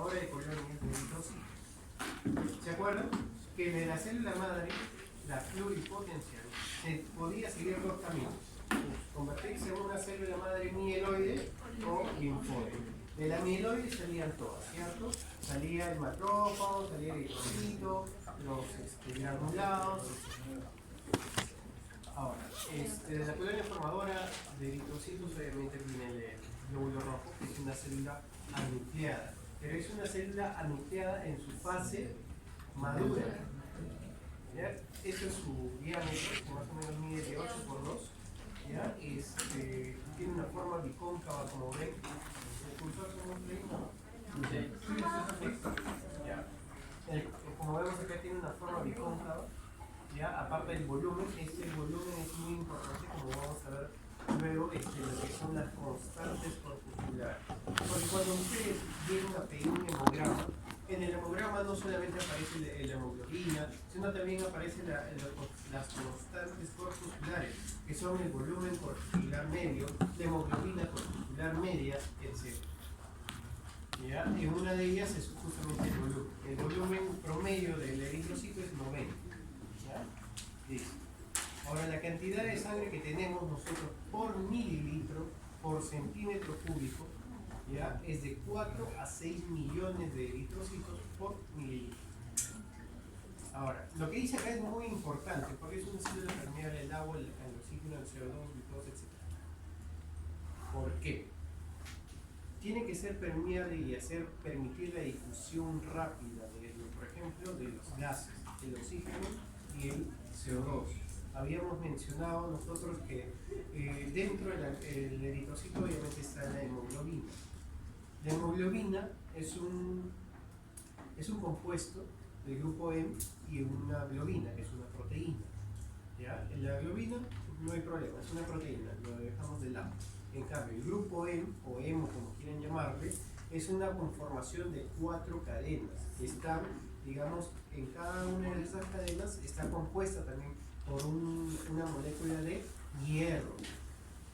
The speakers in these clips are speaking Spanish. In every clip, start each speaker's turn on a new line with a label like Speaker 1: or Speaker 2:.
Speaker 1: ahora de color en el eritrocito. ¿Se acuerdan? Que de la célula madre, la pluripotencial, se podía seguir dos caminos: convertirse en una célula madre mieloide o linfoide. De la mieloide salían todas, ¿cierto? Salía el macrófago, salía el eritrocito, los granulados. Ahora, de la colonia formadora de eritrocitos obviamente viene el glóbulo rojo, que es una célula anucleada, pero es una célula anucleada en su fase madura. ¿Ya? Eso es su diámetro, que más o menos mide de 8 por 2. ¿Ya? Tiene una forma bicóncava, como ven. ¿El cursor se muestra ahí? Sí. ¿Ya? Como vemos acá, tiene una forma bicóncava. ¿Ya? Aparte del volumen, este volumen es muy importante, como vamos a ver luego, lo que son las constantes corpusculares. Porque cuando ustedes ven a pedir un hemograma, en el hemograma no solamente aparece la hemoglobina, sino también aparecen las constantes corpusculares, que son el volumen corpuscular medio, la hemoglobina corpuscular media, etc. ¿Ya? Y una de ellas es justamente el volumen. El volumen promedio del eritrocito es 90. ¿Ya? Listo. Ahora, la cantidad de sangre que tenemos nosotros por mililitro por centímetro cúbico, ¿ya? Es de 4 a 6 millones de eritrocitos por mililitro. Ahora, lo que dice acá es muy importante porque es una célula permeable al agua, al oxígeno, al CO2, glucosa, etc. ¿Por qué? Tiene que ser permeable y permitir la difusión rápida por ejemplo, de los gases, el oxígeno y el CO2. Habíamos mencionado nosotros que dentro del eritrocito obviamente está la hemoglobina. La hemoglobina es un compuesto del grupo M y una globina, que es una proteína. ¿Ya? La globina no hay problema, es una proteína, lo dejamos de lado. En cambio, el grupo M, o hemo como quieran llamarle, es una conformación de 4 cadenas que están, digamos, en cada una de esas cadenas está compuesta también por una molécula de hierro.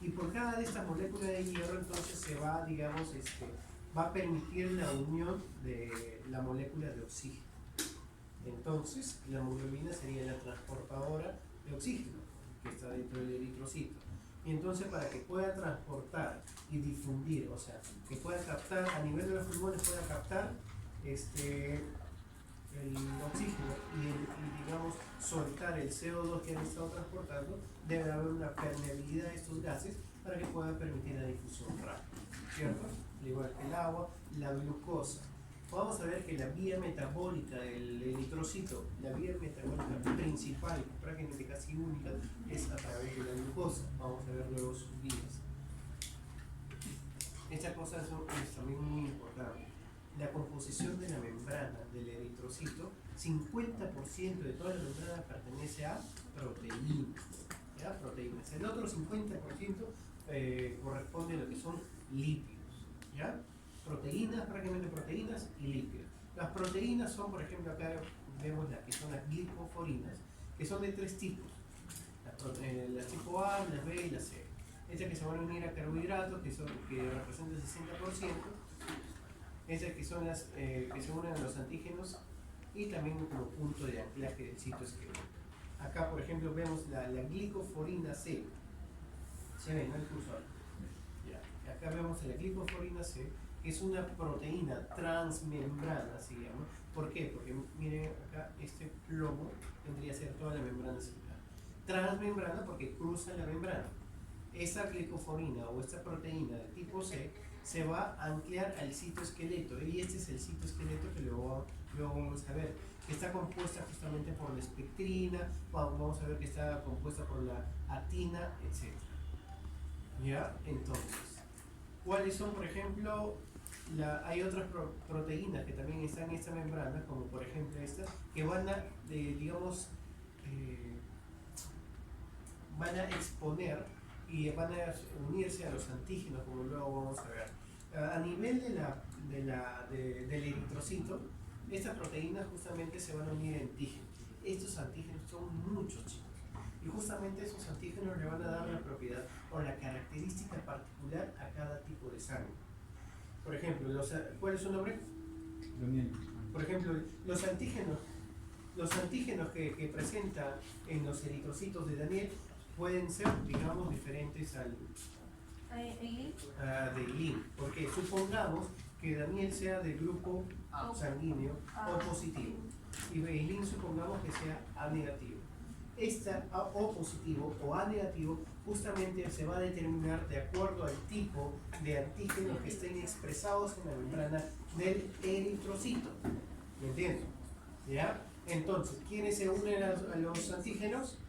Speaker 1: Y por cada de estas moléculas de hierro entonces se va, digamos, va a permitir la unión de la molécula de oxígeno. Entonces, la hemoglobina sería la transportadora de oxígeno que está dentro del eritrocito. Y entonces, para que pueda transportar y difundir, o sea, que pueda captar a nivel de los pulmones, pueda captar el oxígeno y digamos soltar el CO2 que han estado transportando, debe haber una permeabilidad de estos gases para que pueda permitir la difusión rápida, ¿cierto? Al igual que el agua, la glucosa. Vamos a ver que la vía metabólica del eritrocito, la vía metabólica principal, prácticamente casi única, es a través de la glucosa. Vamos a ver luego sus vías. Esta cosa es también muy importante. La composición de la membrana del eritrocito, 50% de toda la membrana pertenece a proteínas. ¿Ya? Proteínas. El otro 50% corresponde a lo que son lípidos. ¿Ya? Proteínas, prácticamente proteínas y lípidos. Las proteínas son, por ejemplo, acá vemos las que son las glicoforinas, que son de 3 tipos. Las tipo A, las B y las C. Estas que se van a unir a carbohidratos, que representan el 60%. Estas que son las que se unen a los antígenos y también como punto de anclaje del citoesqueleto. Acá, por ejemplo, vemos la glicoforina C. Se ve, ¿no? El cursor. Ya. Acá vemos la glicoforina C, que es una proteína transmembrana, se llama. ¿Por qué? Porque miren acá, este plomo tendría que ser toda la membrana celular. Transmembrana porque cruza la membrana. Esta glicoforina o esta proteína de tipo C se va a anclar al citoesqueleto, y este es el citoesqueleto que luego vamos a ver, que está compuesta justamente por la espectrina, vamos a ver que está compuesta por la actina, etc. ¿Ya? Entonces, ¿cuáles son, por ejemplo? Hay otras proteínas que también están en esta membrana, como por ejemplo estas, que van a, digamos, van a exponer y van a unirse a los antígenos, como luego vamos a ver. A nivel del eritrocito, estas proteínas justamente se van a unir a antígenos. Estos antígenos son muchos, chicos. Y justamente esos antígenos le van a dar la propiedad o la característica particular a cada tipo de sangre. Por ejemplo, ¿cuál es su nombre?
Speaker 2: Daniel.
Speaker 1: Por ejemplo, los antígenos que presenta en los eritrocitos de Daniel pueden ser, digamos, diferentes al de Eileen, porque supongamos que Daniel sea del grupo sanguíneo O positivo y Eileen supongamos que sea A negativo. Esta O positivo o A negativo justamente se va a determinar de acuerdo al tipo de antígenos que estén expresados en la membrana del eritrocito. ¿Me entiendes? ¿Ya? Entonces, ¿quiénes se unen a los antígenos?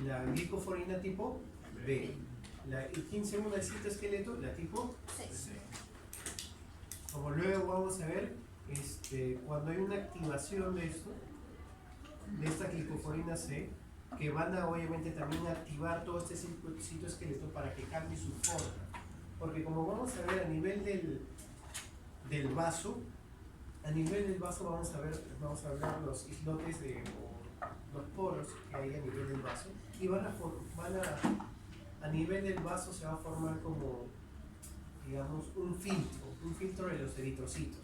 Speaker 1: La glicoforina tipo B. ¿Y quién se une al citoesqueleto? La tipo C. Como luego vamos a ver, cuando hay una activación de esto, de esta glicoforina C, que van a obviamente también activar todo este citoesqueleto para que cambie su forma. Porque como vamos a ver a nivel del vaso, vamos a ver los islotes los poros que hay a nivel del vaso, y a nivel del vaso se va a formar como, digamos, un filtro de los eritrocitos.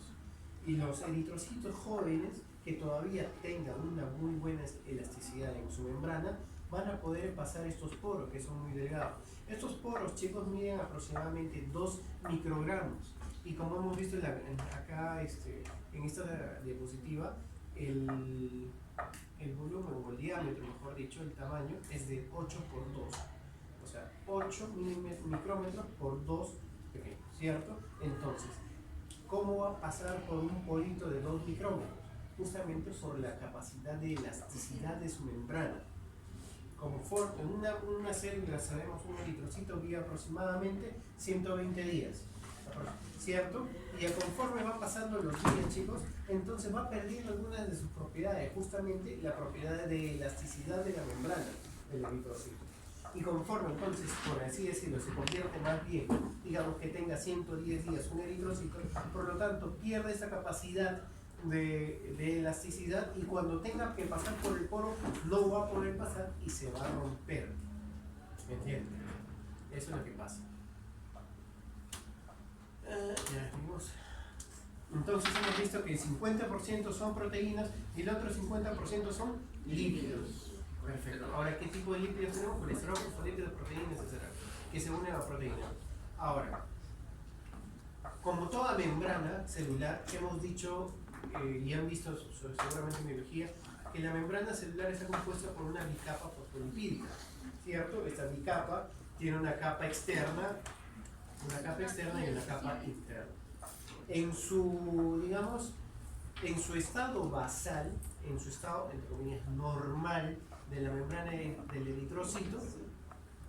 Speaker 1: Y los eritrocitos jóvenes que todavía tengan una muy buena elasticidad en su membrana van a poder pasar estos poros que son muy delgados. Estos poros, chicos, miden aproximadamente 2 microgramos. Y como hemos visto acá en esta diapositiva, el volumen o el diámetro, mejor dicho, el tamaño es de 8 por 2. O sea, 8 micrómetros por 2 pequeños, ¿cierto? Entonces, ¿cómo va a pasar por un porito de 2 micrómetros? Justamente por la capacidad de elasticidad de su membrana. En una célula, sabemos, un eritrocito vive aproximadamente 120 días, ¿cierto? Y conforme va pasando los días, chicos, entonces va perdiendo algunas de sus propiedades, justamente la propiedad de elasticidad de la membrana del eritrocito. Y conforme entonces, por así decirlo, se convierte más bien, digamos que tenga 110 días un eritrocito, por lo tanto pierde esa capacidad de elasticidad, y cuando tenga que pasar por el poro no va a poder pasar y se va a romper. ¿Me entienden? Eso es lo que pasa. Ya vimos. Entonces hemos visto que el 50% son proteínas y el otro 50% son lípidos. Perfecto. Ahora, ¿qué tipo de lípidos tenemos? Colesterol, fosfolípidos, proteínas, etc. Que se unen a la proteína. Ahora, como toda membrana celular, hemos dicho y han visto seguramente en biología, que la membrana celular está compuesta por una bicapa fosfolipídica, ¿cierto? Esta bicapa tiene una capa externa y una capa interna. En su estado basal, en su estado, entre comillas, normal de la membrana del eritrocito,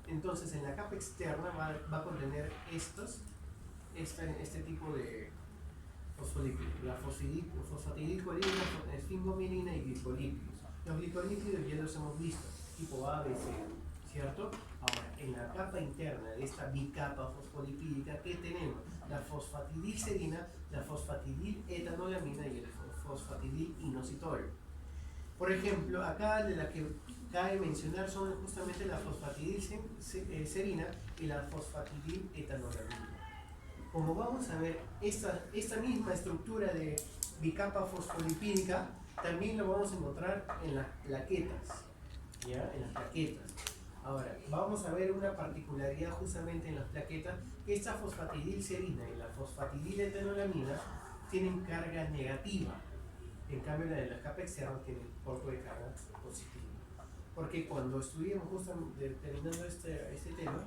Speaker 1: entonces en la capa externa va a contener este tipo de fosfolípidos, la fosfatidilcolina, esfingomielina y glicolípidos. Los glicolípidos ya los hemos visto, tipo A, B, C, ¿cierto? Ahora, en la capa interna de esta bicapa fosfolipídica, ¿qué tenemos? La fosfatidilserina, la fosfatidiletoanolamina y el fosfatidilinositol. Por ejemplo, acá de la que cabe mencionar son justamente la fosfatidilserina y la fosfatidiletoanolamina. Como vamos a ver, esta misma estructura de bicapa fosfolipídica también lo vamos a encontrar en las plaquetas, ¿ya? En las plaquetas. Ahora, vamos a ver una particularidad justamente en las plaquetas, que esta fosfatidilserina y la fosfatidiletoanolamina tienen carga negativa. En cambio, la de la capa externa tiene un poco de carga positiva. Porque cuando estuvimos justamente terminando este tema,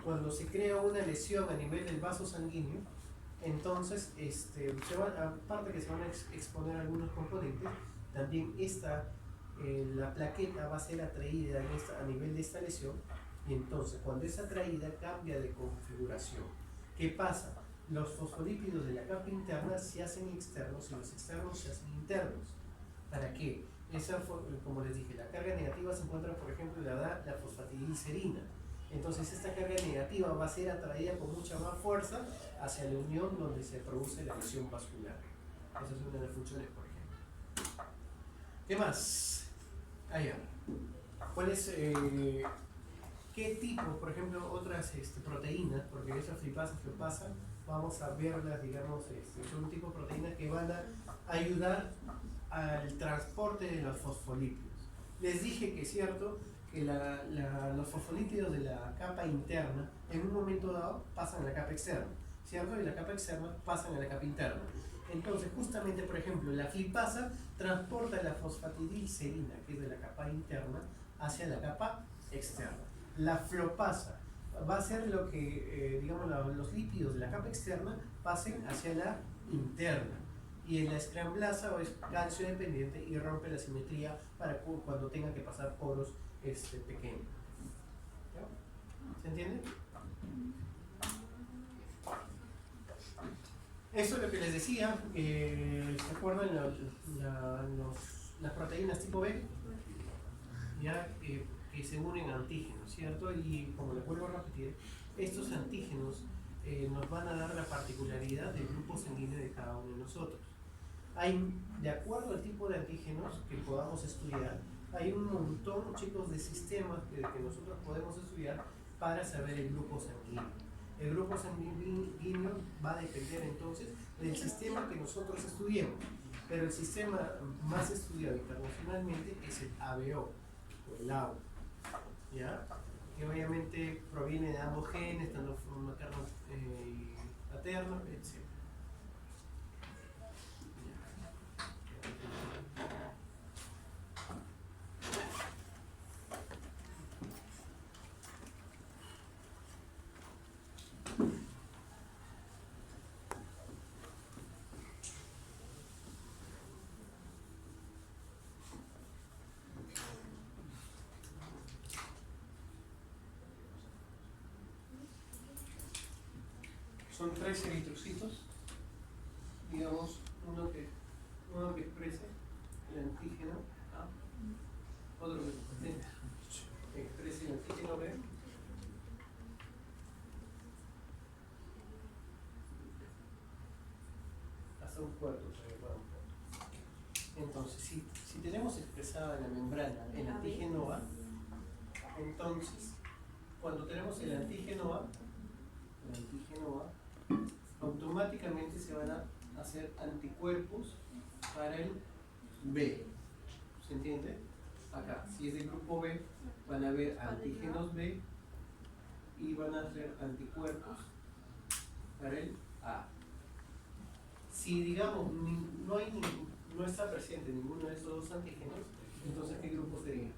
Speaker 1: cuando se crea una lesión a nivel del vaso sanguíneo, entonces aparte que se van a exponer algunos componentes, también la plaqueta va a ser atraída a nivel de esta lesión, y entonces cuando es atraída cambia de configuración. ¿Qué pasa? Los fosfolípidos de la capa interna se hacen externos y los externos se hacen internos. ¿Para qué? Como les dije, la carga negativa se encuentra, por ejemplo, la fosfatidilserina. Entonces esta carga negativa va a ser atraída con mucha más fuerza hacia la unión donde se produce la lesión vascular. Esa es una de las funciones, por ejemplo. ¿Qué más? Allá. ¿Qué tipo, por ejemplo, otras proteínas, porque esas flipases que pasan, vamos a verlas, digamos, son un tipo de proteínas que van a ayudar al transporte de los fosfolípidos. Les dije que es cierto que los fosfolípidos de la capa interna en un momento dado pasan a la capa externa, ¿cierto? Y la capa externa pasan a la capa interna. Entonces, justamente, por ejemplo, la flipasa transporta la fosfatidilcerina, que es de la capa interna, hacia la capa externa. La flopasa va a hacer lo que, digamos, los lípidos de la capa externa pasen hacia la interna. Y en la escramblasa es calcio dependiente y rompe la simetría para cuando tenga que pasar poros pequeños. ¿Ya? ¿Se entiende? Eso es lo que les decía. ¿Se acuerdan las proteínas tipo B? Ya, que se unen a antígenos, ¿cierto? Y como les vuelvo a repetir, estos antígenos nos van a dar la particularidad del grupo sanguíneo de cada uno de nosotros. De acuerdo al tipo de antígenos que podamos estudiar, hay un montón, chicos, de sistemas que nosotros podemos estudiar para saber el grupo sanguíneo. El grupo sanguíneo va a depender entonces del sistema que nosotros estudiemos, pero el sistema más estudiado internacionalmente es el ABO, o el ABO, ¿ya? Que obviamente proviene de ambos genes, tanto materno y paterno, etc. Son 3 eritrocitos, digamos, uno que exprese el antígeno A, otro que exprese el antígeno B, hasta un cuarto. Entonces, si tenemos expresada en la membrana el antígeno A, entonces, cuando tenemos el antígeno A, automáticamente se van a hacer anticuerpos para el B. ¿Se entiende? Acá, si es del grupo B, van a haber antígenos B y van a hacer anticuerpos para el A. Si, digamos, no está presente ninguno de estos dos antígenos, entonces ¿qué grupo sería?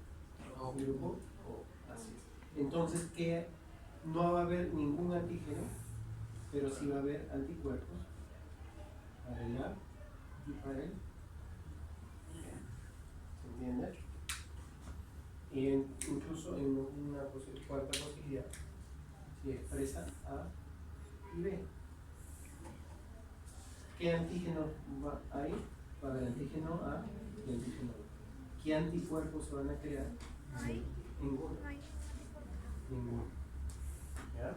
Speaker 1: Grupo O. Así es. Entonces, ¿qué? No va a haber ningún antígeno, pero sí va a haber anticuerpos para el A y para el B. ¿Se entiende? Y incluso en una cuarta posibilidad, si expresa A y B. ¿Qué antígeno hay? Para el antígeno A y el antígeno B. ¿Qué anticuerpos se van a crear? Ninguno. Ninguno. ¿Ya?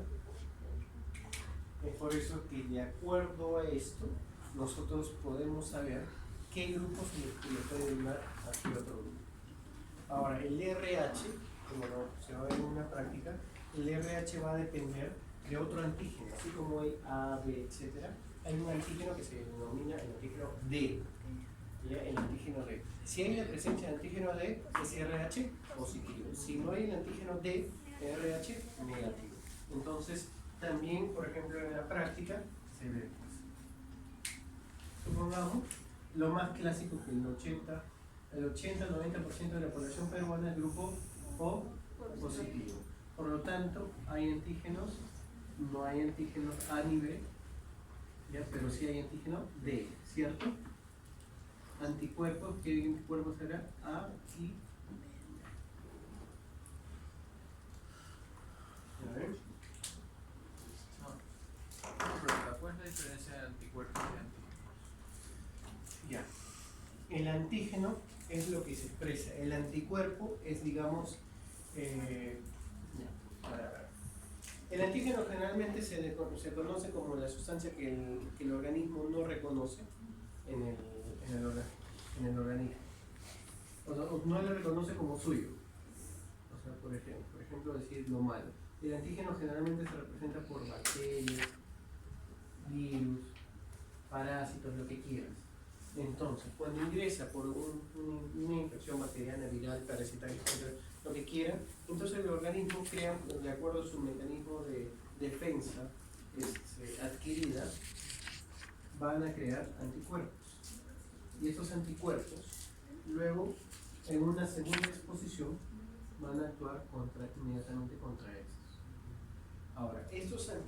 Speaker 1: Es por eso que de acuerdo a esto, nosotros podemos saber qué grupo se le puede derivar a qué otro grupo. Ahora, el RH, como se va a ver en una práctica, el RH va a depender de otro antígeno, así como hay A, B, etc. Hay un antígeno que se denomina el antígeno D, ¿ya? El antígeno D. Si hay la presencia del antígeno D, es RH positivo. Si no hay el antígeno D, RH negativo. Entonces, también, por ejemplo, en la práctica se ve. Supongamos, lo más clásico que el 80-90% de la población peruana es grupo O positivo. Por lo tanto, hay antígenos, no hay antígenos A ni B, ¿ya? Pero sí hay antígeno D, ¿cierto? Anticuerpos, ¿qué anticuerpos será? A y a ver.
Speaker 2: ¿Cuál es la diferencia de anticuerpos y antígenos?
Speaker 1: Ya. El antígeno es lo que se expresa. El anticuerpo es, digamos, el antígeno generalmente se conoce como la sustancia que el organismo no reconoce en el organismo. O sea, no lo reconoce como suyo. O sea, por ejemplo, decir lo malo. El antígeno generalmente se representa por bacterias, virus, parásitos, lo que quieras. Entonces, cuando ingresa por una infección bacteriana, viral, parasitaria, lo que quiera, entonces el organismo crea, de acuerdo a su mecanismo de defensa adquirida, van a crear anticuerpos. Y estos anticuerpos, luego, en una segunda exposición, van a actuar inmediatamente contra estos. Ahora,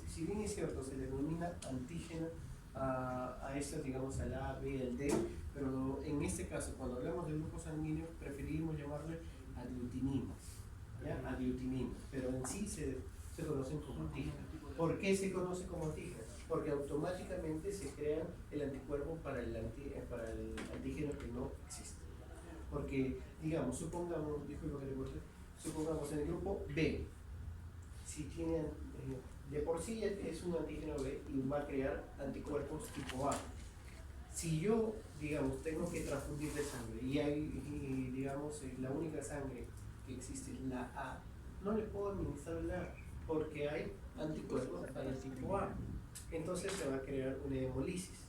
Speaker 1: si bien es cierto, se le denomina antígeno a estos, digamos, al A, B, al D, pero en este caso, cuando hablamos de grupos sanguíneos, preferimos llamarle aglutininas, ¿ya? Aglutininas, pero en sí se conocen como antígenos. ¿Por qué se conoce como antígeno? Porque automáticamente se crea el anticuerpo para el antígeno que no existe. Porque, digamos, supongamos en el grupo B, si tiene, de por sí es un antígeno B y va a crear anticuerpos tipo A. Si yo, digamos, tengo que transfundir de sangre y digamos, la única sangre que existe es la A, no le puedo administrar la A porque hay anticuerpos para el tipo A. Entonces se va a crear una hemolisis.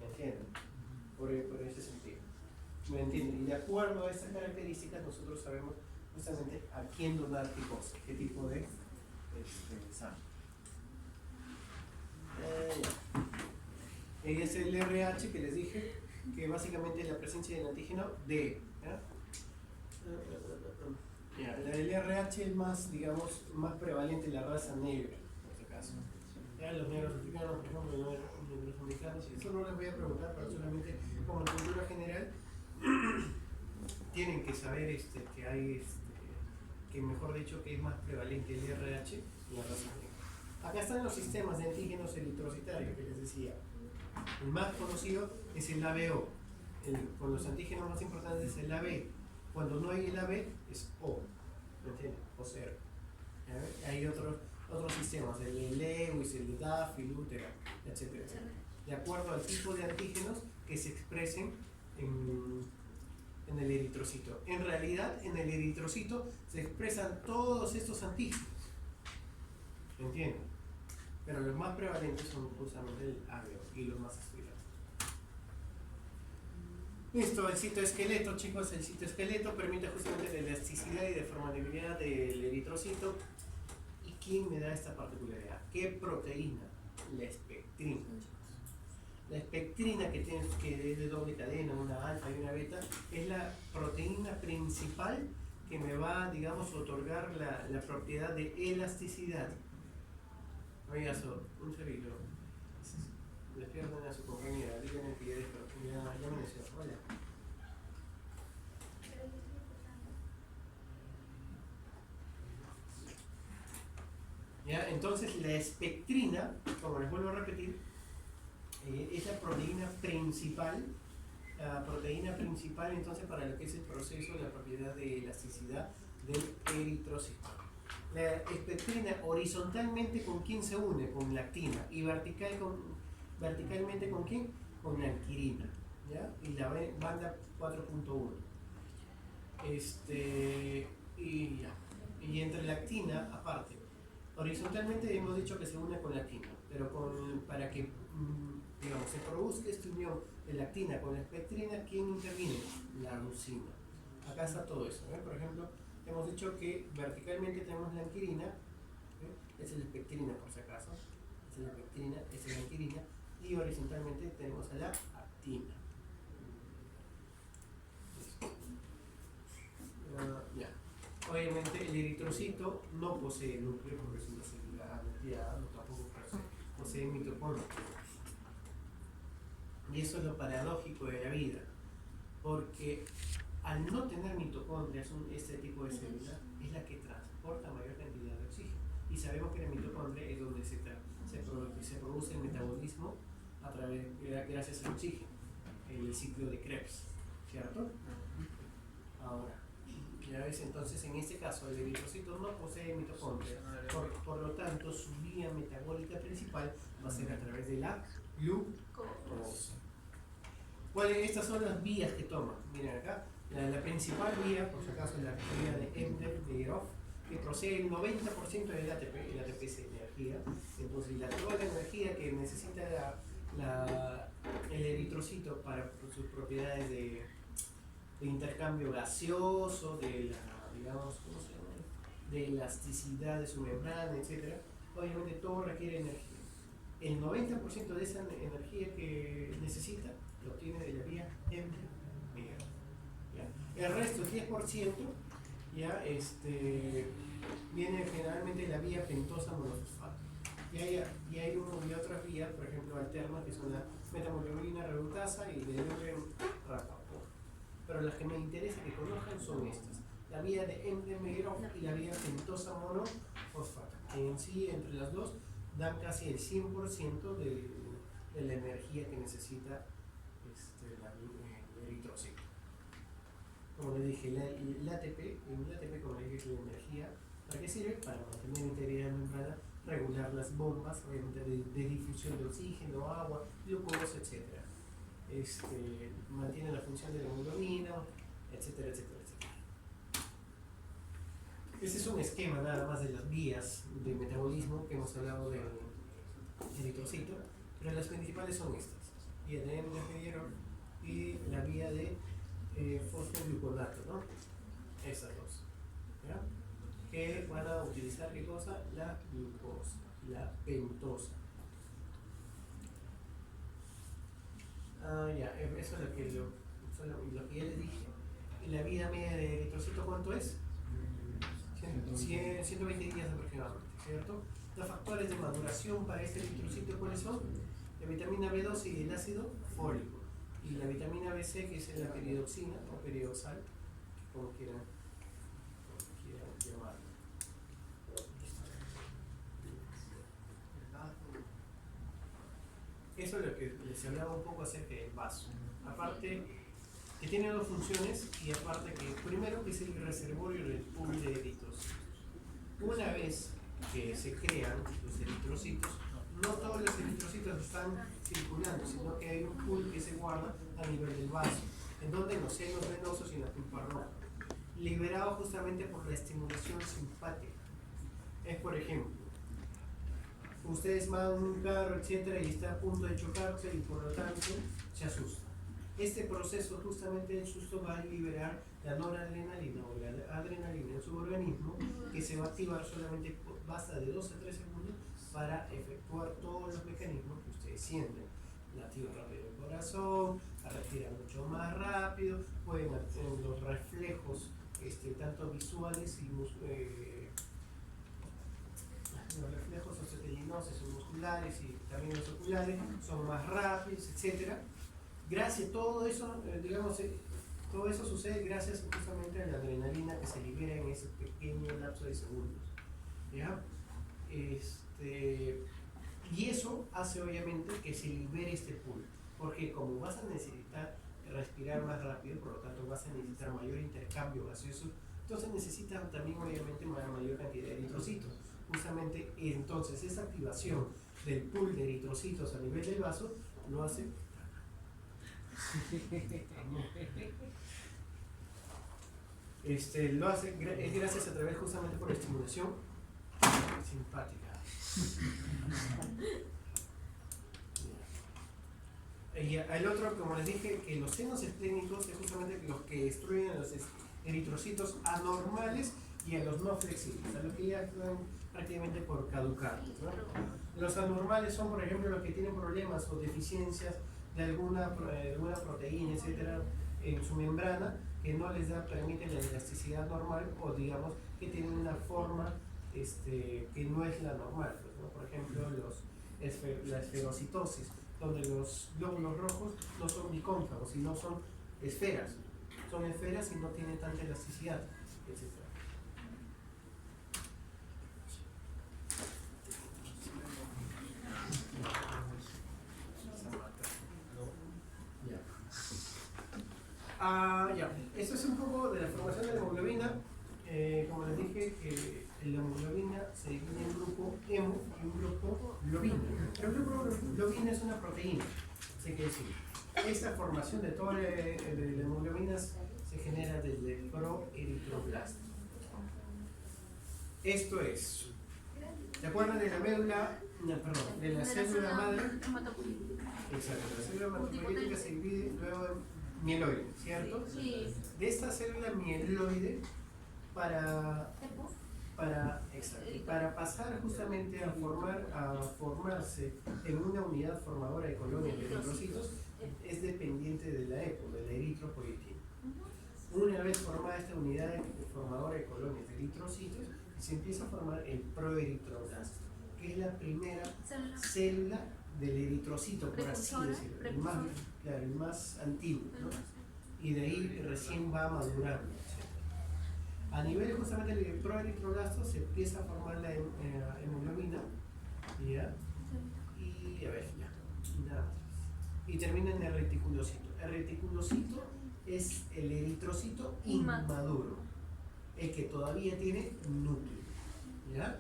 Speaker 1: ¿Me entienden? Por ese sentido. ¿Me entienden? Y de acuerdo a estas características, nosotros sabemos justamente a quién donar qué cosa, qué tipo de sangre. Es el RH que les dije, que básicamente es la presencia del antígeno D. El RH es más, digamos, más prevalente en la raza negra, por si acaso. Los negros africanos, por ejemplo, los negros americanos, eso no les voy a preguntar, pero solamente como cultura general, tienen que saber que hay, que mejor dicho, que es más prevalente el RH en la raza negra. Acá están los sistemas de antígenos eritrocitarios que les decía. El más conocido es el ABO. Con los antígenos más importantes es el AB. Cuando no hay el AB es O. ¿Me entienden? O 0. Hay otros sistemas, el de Lewis, el de Duff, el Lutera, etcétera, etcétera. De acuerdo al tipo de antígenos que se expresen en el eritrocito. En realidad, en el eritrocito se expresan todos estos antígenos. ¿Me entienden? Pero los más prevalentes son justamente el ABO y los más estudiados. Listo, el citoesqueleto, chicos, el citoesqueleto permite justamente la elasticidad y deformabilidad del eritrocito. ¿Y quién me da esta particularidad? ¿Qué proteína? La espectrina, chicos. La espectrina que es de doble cadena, una alfa y una beta, es la proteína principal que me va, digamos, a otorgar la propiedad de elasticidad. Oiga, un cerito. Despierten a su compañera, díganle que ya amaneció. Hola. ¿Ya? Entonces la espectrina, como les vuelvo a repetir, es la proteína principal entonces para lo que es el proceso de la propiedad de elasticidad del eritrocito. La espectrina horizontalmente con quién se une, con la actina, y verticalmente con quién, con la anquirina, ¿ya? Y la banda 4.1. Y entre la actina, aparte, horizontalmente hemos dicho que se une con la actina, pero para que digamos, se produzca esta unión de la actina con la espectrina, ¿quién interviene? La adenosina. Acá está todo eso, ¿eh? Por ejemplo, hemos dicho que verticalmente tenemos la anquirina, esa es la espectrina por si acaso, esa es la espectrina, esa es la anquirina, y horizontalmente tenemos a la actina. Ya. Obviamente el eritrocito no posee núcleo porque es una célula anucleada, no tampoco posee mitocondria. Y eso es lo paradójico de la vida, porque al no tener mitocondrias, este tipo de célula es la que transporta mayor cantidad de oxígeno. Y sabemos que la mitocondria es donde se produce el metabolismo gracias al oxígeno, el ciclo de Krebs, ¿cierto? Ahora, ya ves, entonces en este caso el eritrocito no posee mitocondria, por lo tanto su vía metabólica principal va a ser a través de la glucosa. Estas son las vías que toma. Miren acá, la principal vía, por si acaso, es la vía de Embler-Dierhoff, que procede el 90% del ATP. El ATP es energía. energía. Entonces, toda la energía que necesita el eritrocito para sus propiedades de intercambio gaseoso, de la, digamos, ¿cómo se llama? De elasticidad de su membrana, etc. Obviamente todo requiere energía. El 90% de esa energía que necesita lo obtiene de la vía endotelial. El resto, el 10%, ya viene generalmente de la vía pentosa monofosfato. Y hay otras vías, por ejemplo, alternas, que son la metamoglobina reductasa y la rapaport. Pero las que me interesa que conozcan son estas: la vía de Embden-Meyerhof y la vía pentosa monofosfato. En sí, entre las dos, dan casi el 100% de la energía que necesita el eritrocito. Como le dije, el ATP, como le dije, es la energía. ¿Para qué sirve? Para mantener la integridad de la membrana, regular las bombas, obviamente de difusión de oxígeno, agua, glucosa, etc. Mantiene la función de la hemoglobina, etcétera, etcétera, etcétera. Este es un esquema nada más de las vías de metabolismo que hemos hablado del eritrocito, pero las principales son estas: vía de Embden-Meyerhof y la vía de fosfogluconato, ¿no? Esas dos, ¿ya? Que van a utilizar, ¿qué cosa? La glucosa, la pentosa. Eso es lo que ya les dije. ¿Y la vida media de eritrocito cuánto es? 120 días aproximadamente, ¿cierto? Los factores de maduración para este eritrocito, ¿cuáles son? La vitamina B12 y el ácido fólico. Y la vitamina B6, que es la peridoxina o perioxal, como quieran llamarlo. Eso es lo que les hablaba un poco acerca del vaso. Aparte, que tiene dos funciones, y aparte que, primero, que es el reservorio del pool de eritrocitos. Una vez que se crean los eritrocitos, no todos los eritrocitos están circulando, sino que hay un pool que se guarda a nivel del vaso, en donde en los senos venosos y en la pulpa roja, liberado justamente por la estimulación simpática. Es, por ejemplo, ustedes van en un carro, etcétera, y está a punto de chocarse y por lo tanto se asusta. Este proceso justamente del susto va a liberar la noradrenalina o la adrenalina en su organismo, que se va a activar solamente, basta de 2 a 3 segundos para efectuar todos los mecanismos que ustedes sienten. Latido rápido del corazón, a respirar mucho más rápido, pueden tener los reflejos tanto visuales y los reflejos osteotelinosos y musculares y también los oculares son más rápidos, etc. Gracias, todo eso, todo eso sucede gracias justamente a la adrenalina que se libera en ese pequeño lapso de segundos, ¿ya? Y eso hace obviamente que se libere este pool, porque como vas a necesitar respirar más rápido, por lo tanto vas a necesitar mayor intercambio gaseoso, entonces necesitas también obviamente mayor cantidad de eritrocitos. Justamente entonces esa activación del pool de eritrocitos a nivel del vaso lo hace es gracias a través justamente por la estimulación simpática. Y el otro, como les dije, que los senos esplénicos es justamente los que destruyen a los eritrocitos anormales y a los no flexibles, a los que ya están prácticamente por caducar, ¿no? Los anormales son, por ejemplo, los que tienen problemas o deficiencias de alguna proteína, etcétera, en su membrana, que no les permite la elasticidad normal, o digamos que tienen una forma que no es la normal, ¿no? Por ejemplo, la esferocitosis, donde los glóbulos rojos no son bicóncavos, sino son esferas y no tienen tanta elasticidad, etc. Esto es un poco de la formación de la hemoglobina. Como les dije, que la hemoglobina se divide en grupo hemo y un grupo globina. El grupo globina es una proteína, así que decir, esta formación de toda la hemoglobina se genera desde el proeritroplasto. Esto es ¿Se acuerdan de la médula, no, perdón, de la célula madre? Exacto, la célula hematopoietica se divide luego en mieloide, ¿cierto?
Speaker 3: Sí.
Speaker 1: De esta célula mieloide, para pasar justamente a formarse en una unidad formadora de colonias de eritrocitos, es dependiente de la EPO, de la eritropoietina. Una vez formada esta unidad formadora de colonias de eritrocitos, se empieza a formar el proeritroblasto, que es la primera célula del eritrocito, por así decirlo, el más antiguo, ¿no? Y de ahí recién va madurando. A nivel justamente del proeritroblasto se empieza a formar la hemoglobina, ¿ya? Y a ver, ya, nada más. Y termina en el reticulocito. El reticulocito es el eritrocito inmaduro, el que todavía tiene núcleo, ¿ya?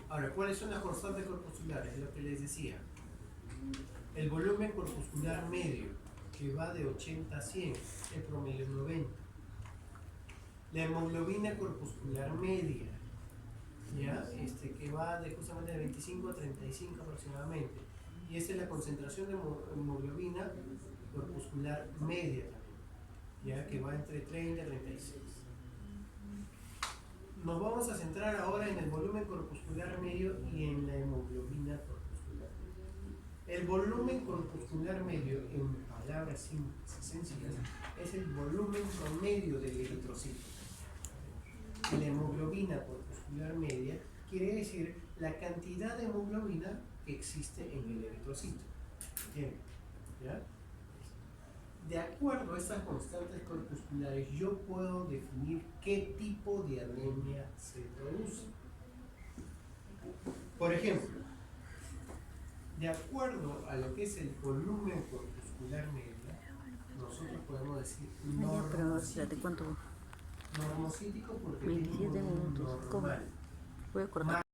Speaker 1: Ahora, ¿cuáles son las constantes corpusculares? Es lo que les decía. El volumen corpuscular medio, que va de 80 a 100, el promedio es 90. La hemoglobina corpuscular media, ¿ya? Que va de justamente de 25 a 35 aproximadamente. Y esa es la concentración de hemoglobina corpuscular media también, ¿ya? Que va entre 30 y 36. Nos vamos a centrar ahora en el volumen corpuscular medio y en la hemoglobina corpuscular media. El volumen corpuscular medio, en palabras simples y sencillas, es el volumen promedio del eritrocito. La hemoglobina corpuscular media quiere decir la cantidad de hemoglobina que existe en el eritrocito. ¿Entienden? ¿Ya? De acuerdo a estas constantes corpusculares, yo puedo definir qué tipo de anemia se produce. Por ejemplo, de acuerdo a lo que es el volumen corpuscular media, nosotros podemos decir normocítico. Normocítico porque tiene un volumen normal.
Speaker 4: Voy a cortar.